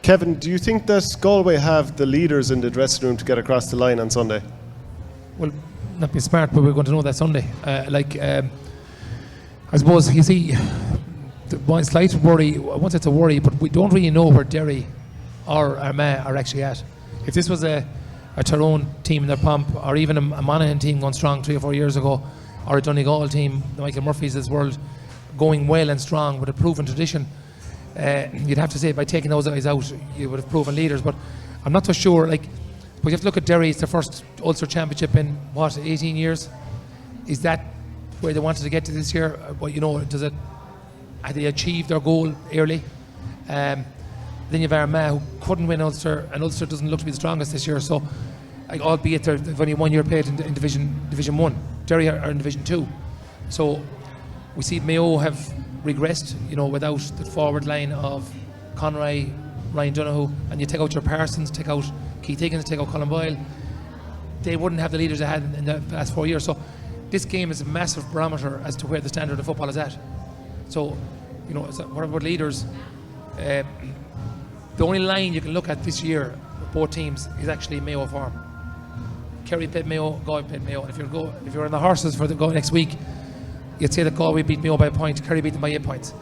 Kevin, do you think that Galway have the leaders in the dressing room to get across the line on Sunday? Well, not be smart, but we're going to know that Sunday. I suppose, you see, one slight worry, I won't say it's a worry, but we don't really know where Derry or Armagh are actually at. If this was a Tyrone team in their pomp, or even a Monaghan team going strong 3 or 4 years ago, or a Donegal team, the Michael Murphys of this world, going well and strong with a proven tradition, you'd have to say by taking those guys out, you would have proven leaders. But I'm not so sure. But you have to look at Derry. It's their first Ulster Championship in 18 years. Is that where they wanted to get to this year? Had they achieved their goal early? Then you have Armagh, who couldn't win Ulster, and Ulster doesn't look to be the strongest this year. So, albeit they've only 1 year played in Division 1, Derry are in Division 2. So we see Mayo have regressed, without the forward line of Conroy, Ryan Donoghue, and you take out your Parsons, take out Keith Higgins, take out Colin Boyle, they wouldn't have the leaders they had in the last 4 years. So this game is a massive barometer as to where the standard of football is at. So, what about leaders? The only line you can look at this year with both teams is actually Mayo form. Kerry played Mayo, Galway played Mayo. If you're on the horses for the go next week, you'd say that Galway beat Mayo by a point, Kerry beat them by 8 points.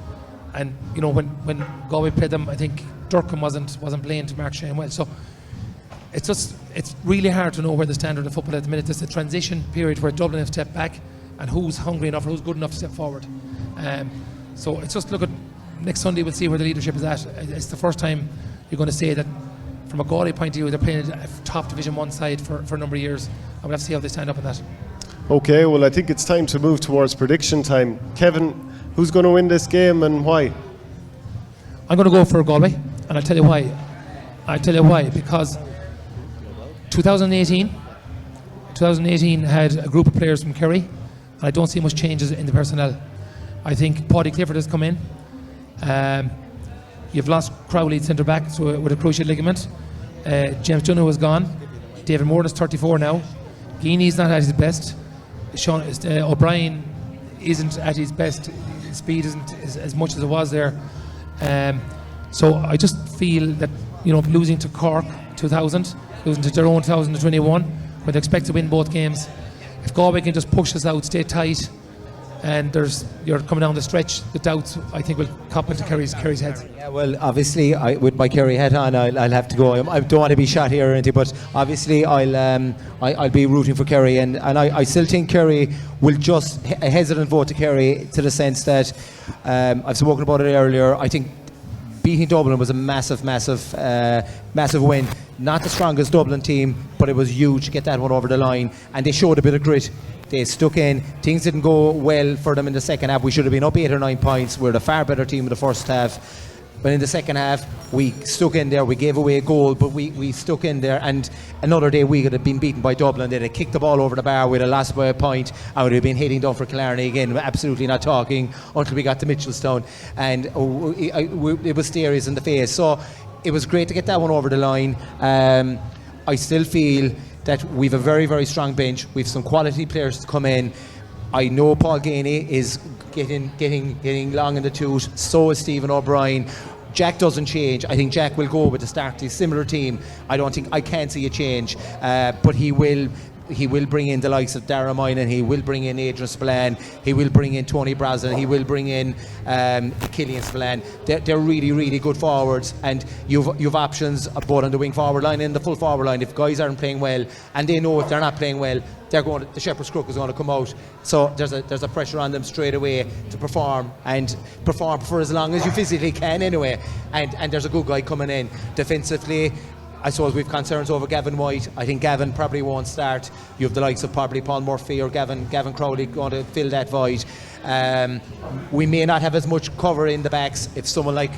And when Galway played them, I think Durham wasn't playing to Mark Shane well. So it's really hard to know where the standard of football at the minute. There's a transition period where Dublin have stepped back, and who's hungry enough or who's good enough to step forward. So it's just look at next Sunday. We'll see where the leadership is at. It's the first time you're going to say that from a Galway point of view, they're playing a top Division 1 side for a number of years. And we'll have to see how they stand up in that. Okay, well, I think it's time to move towards prediction time. Kevin, who's going to win this game and why? I'm going to go for Galway, and I'll tell you why. Because 2018 had a group of players from Kerry, and I don't see much changes in the personnel. I think Paddy Clifford has come in. You've lost Crowley centre back with a cruciate ligament. James Donoghue is gone. David Moore is 34 now. Geeney's not at his best. Sean O'Brien isn't at his best. His speed isn't as much as it was there. So I just feel that losing to Cork 2000, losing to Tyrone 2021, where they expect to win both games, if Galway can just push us out, stay tight, and you're coming down the stretch, the doubts I think will cop into Kerry's heads. Yeah, well, obviously, with my Kerry hat on, I'll have to go. I don't want to be shot here or anything, but obviously I'll be rooting for Kerry, and I still think Kerry will just a hesitant vote to Kerry, to the sense that I've spoken about it earlier. I think beating Dublin was a massive win. Not the strongest Dublin team, but it was huge to get that one over the line, and they showed a bit of grit. They stuck in. Things didn't go well for them in the second half. We should have been up 8 or 9 points. We're the far better team in the first half. But in the second half, we stuck in there. We gave away a goal, but we stuck in there. And another day, we could have been beaten by Dublin. They'd have kicked the ball over the bar. We'd have lost by a point. I would have been heading down for Killarney again, absolutely not talking, until we got to Mitchelstown. And it was stares in the face. So it was great to get that one over the line. I still feel that we've a very, very strong bench. We've some quality players to come in. I know Paul Gainey is getting long in the tooth. So is Stephen O'Brien. Jack doesn't change. I think Jack will go with the start to a similar team. I can't see a change, but he will bring in the likes of Dara Moynihan. He will bring in Adrian Spillane. He will bring in Tony Brazen. He will bring in Killian Spillane. They're really, really good forwards, and you've options both on the wing forward line and the full forward line. If guys aren't playing well, and they know if they're not playing well, the Shepherd's Crook is going to come out. So there's a pressure on them straight away to perform for as long as you physically can anyway. And there's a good guy coming in defensively. I suppose we've concerns over Gavin White. I think Gavin probably won't start. You have the likes of probably Paul Murphy or Gavin Crowley going to fill that void. We may not have as much cover in the backs. If someone like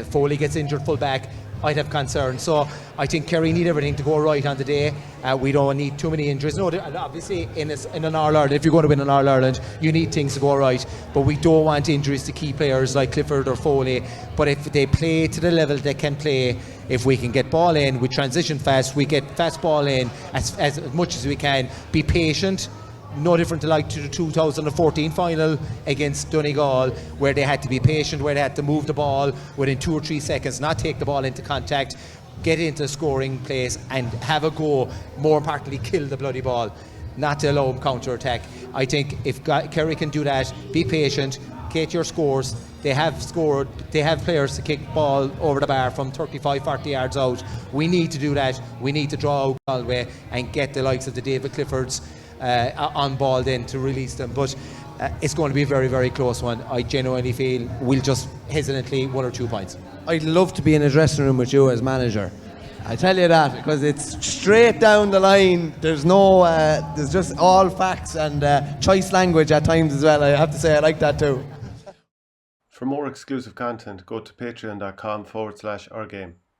Foley gets injured full back, I'd have concerns. So I think Kerry need everything to go right on the day. We don't need too many injuries. No, obviously in an All-Ireland, if you're going to win an All-Ireland, you need things to go right. But we don't want injuries to key players like Clifford or Foley. But if they play to the level they can play, if we can get ball in, we transition fast, we get fast ball in as much as we can, be patient, no different to like to the 2014 final against Donegal, where they had to be patient, where they had to move the ball within 2 or 3 seconds, not take the ball into contact, get into a scoring place and have a go, more importantly kill the bloody ball, not to allow them counter-attack. I think if Kerry can do that, be patient, get your scores. They have scored, they have players to kick ball over the bar from 35, 40 yards out. We need to do that. We need to draw out Galway and get the likes of the David Cliffords on ball then to release them. But it's going to be a very, very close one. I genuinely feel we'll just hesitantly 1 or 2 points. I'd love to be in a dressing room with you as manager. I tell you that, because it's straight down the line. There's no, there's just all facts and choice language at times as well. I have to say I like that too. For more exclusive content, go to patreon.com/OurGame.